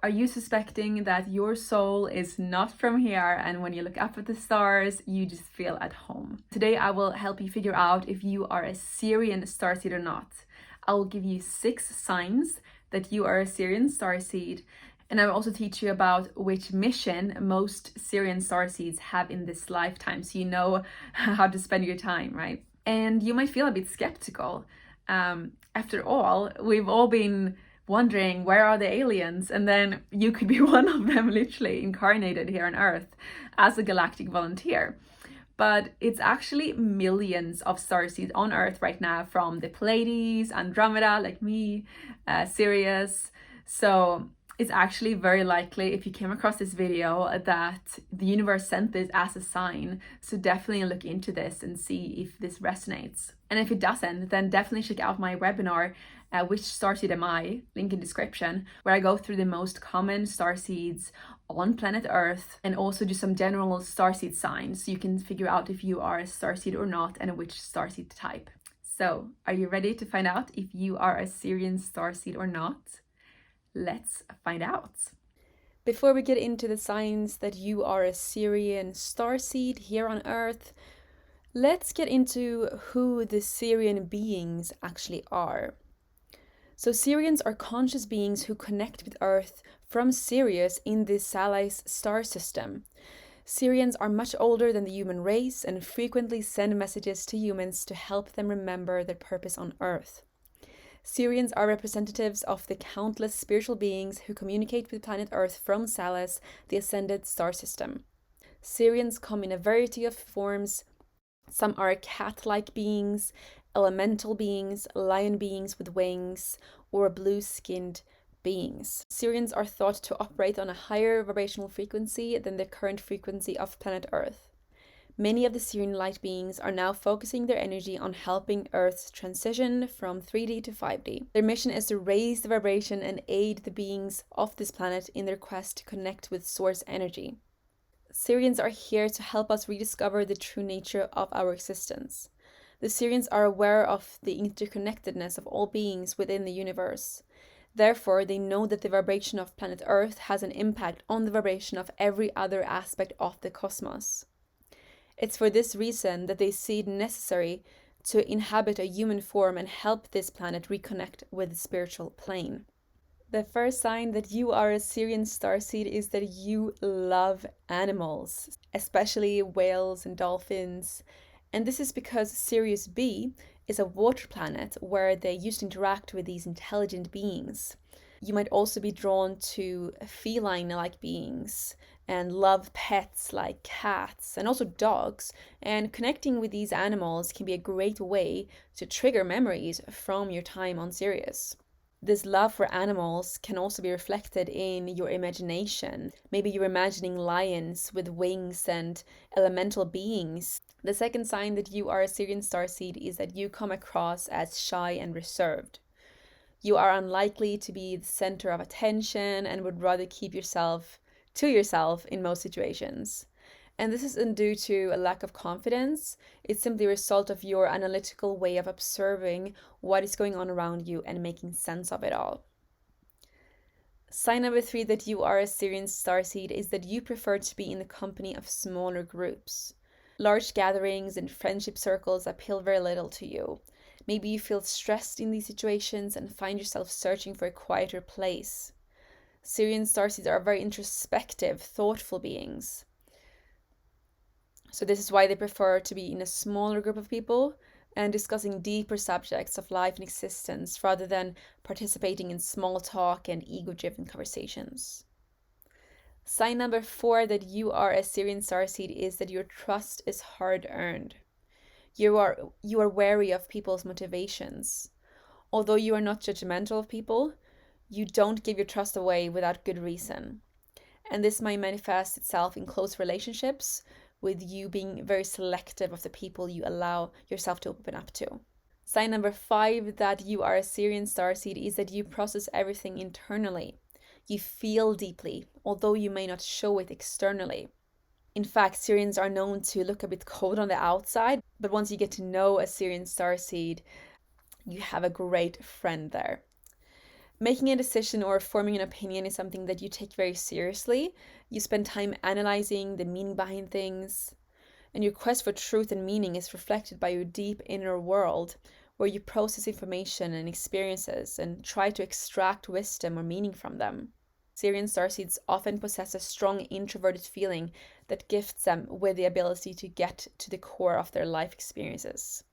Are you suspecting that your soul is not from here, and when you look up at the stars, you just feel at home? Today, I will help you figure out if you are a Sirian Starseed or not. I will give you 6 signs that you are a Sirian Starseed, and I will also teach you about which mission most Sirian Starseeds have in this lifetime, so you know how to spend your time, right? And you might feel a bit skeptical. After all, we've all been wondering, where are the aliens? And then you could be one of them, literally incarnated here on Earth as a galactic volunteer. But it's actually millions of starseeds on Earth right now, from the Pleiades, Andromeda, like me, Sirius. So it's actually very likely, if you came across this video, that the universe sent this as a sign. So definitely look into this and see if this resonates. And if it doesn't, then definitely check out my webinar, Which Starseed Am I? Link in description, where I go through the most common starseeds on planet Earth, and also just some general starseed signs, so you can figure out if you are a starseed or not and which starseed type. So, are you ready to find out if you are a Sirian starseed or not? Let's find out. Before we get into the signs that you are a Sirian starseed here on Earth, let's get into who the Sirian beings actually are. So Sirians are conscious beings who connect with Earth from Sirius in the Salice star system. Sirians are much older than the human race and frequently send messages to humans to help them remember their purpose on Earth. Sirians are representatives of the countless spiritual beings who communicate with planet Earth from Salice, the ascended star system. Sirians come in a variety of forms. Some are cat-like beings, elemental beings, lion beings with wings, or blue-skinned beings. Sirians are thought to operate on a higher vibrational frequency than the current frequency of planet Earth. Many of the Sirian light beings are now focusing their energy on helping Earth's transition from 3D to 5D. Their mission is to raise the vibration and aid the beings of this planet in their quest to connect with source energy. Sirians are here to help us rediscover the true nature of our existence. The Sirians are aware of the interconnectedness of all beings within the universe. Therefore, they know that the vibration of planet Earth has an impact on the vibration of every other aspect of the cosmos. It's for this reason that they see it necessary to inhabit a human form and help this planet reconnect with the spiritual plane. The first sign that you are a Sirian starseed is that you love animals, especially whales and dolphins. And this is because Sirius B is a water planet where they used to interact with these intelligent beings. You might also be drawn to feline-like beings and love pets like cats and also dogs. And connecting with these animals can be a great way to trigger memories from your time on Sirius. This love for animals can also be reflected in your imagination. Maybe you're imagining lions with wings and elemental beings. The second sign that you are a Sirian starseed is that you come across as shy and reserved. You are unlikely to be the center of attention and would rather keep yourself to yourself in most situations. And this isn't due to a lack of confidence. It's simply a result of your analytical way of observing what is going on around you and making sense of it all. Sign number 3 that you are a Sirian starseed is that you prefer to be in the company of smaller groups. Large gatherings and friendship circles appeal very little to you. Maybe you feel stressed in these situations and find yourself searching for a quieter place. Sirian starseeds are very introspective, thoughtful beings. So this is why they prefer to be in a smaller group of people and discussing deeper subjects of life and existence rather than participating in small talk and ego-driven conversations. Sign number 4 that you are a Sirian starseed is that your trust is hard-earned. You are wary of people's motivations. Although you are not judgmental of people, you don't give your trust away without good reason. And this might manifest itself in close relationships, with you being very selective of the people you allow yourself to open up to. Sign number 5 that you are a Sirian starseed is that you process everything internally. You feel deeply, although you may not show it externally. In fact, Sirians are known to look a bit cold on the outside, but once you get to know a Sirian starseed, you have a great friend there. Making a decision or forming an opinion is something that you take very seriously. You spend time analyzing the meaning behind things, and your quest for truth and meaning is reflected by your deep inner world, where you process information and experiences and try to extract wisdom or meaning from them. Sirian Starseeds often possess a strong introverted feeling that gifts them with the ability to get to the core of their life experiences.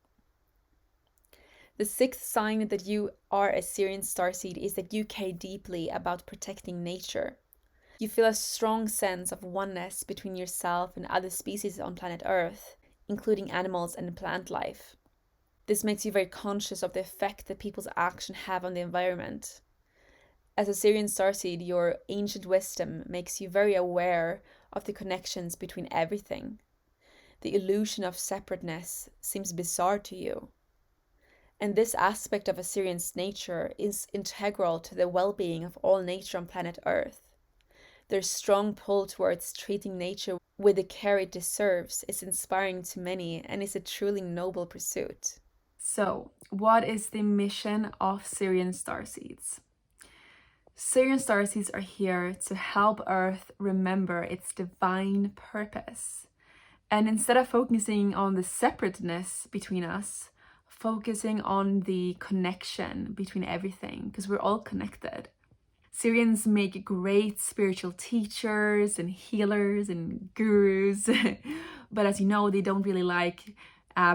The sixth sign that you are a Sirian Starseed is that you care deeply about protecting nature. You feel a strong sense of oneness between yourself and other species on planet Earth, including animals and plant life. This makes you very conscious of the effect that people's actions have on the environment. As a Sirian Starseed, your ancient wisdom makes you very aware of the connections between everything. The illusion of separateness seems bizarre to you. And this aspect of a Sirian's nature is integral to the well-being of all nature on planet Earth. Their strong pull towards treating nature with the care it deserves is inspiring to many and is a truly noble pursuit. So, what is the mission of Sirian Starseeds? Sirian Starseeds are here to help Earth remember its divine purpose. And instead of focusing on the separateness between us, focusing on the connection between everything, because we're all connected. Sirians make great spiritual teachers and healers and gurus, but as you know, they don't really like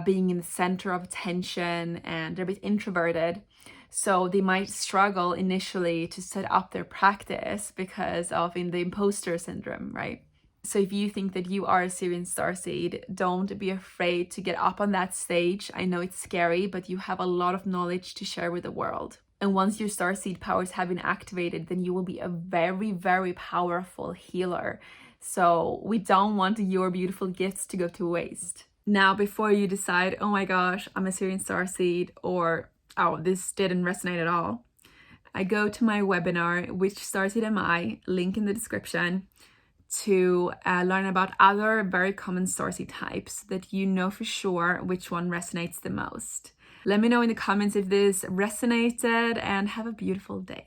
being in the center of attention, and they're a bit introverted. So they might struggle initially to set up their practice because of the imposter syndrome, right? So if you think that you are a Sirian Starseed, don't be afraid to get up on that stage. I know it's scary, but you have a lot of knowledge to share with the world. And once your Starseed powers have been activated, then you will be a very, very powerful healer. So we don't want your beautiful gifts to go to waste. Now, before you decide, oh my gosh, I'm a Sirian Starseed, or oh, this didn't resonate at all, I go to my webinar, Which Starseed Am I? Link in the description, to learn about other very common Starseed types that you know for sure which one resonates the most. Let me know in the comments if this resonated, and have a beautiful day.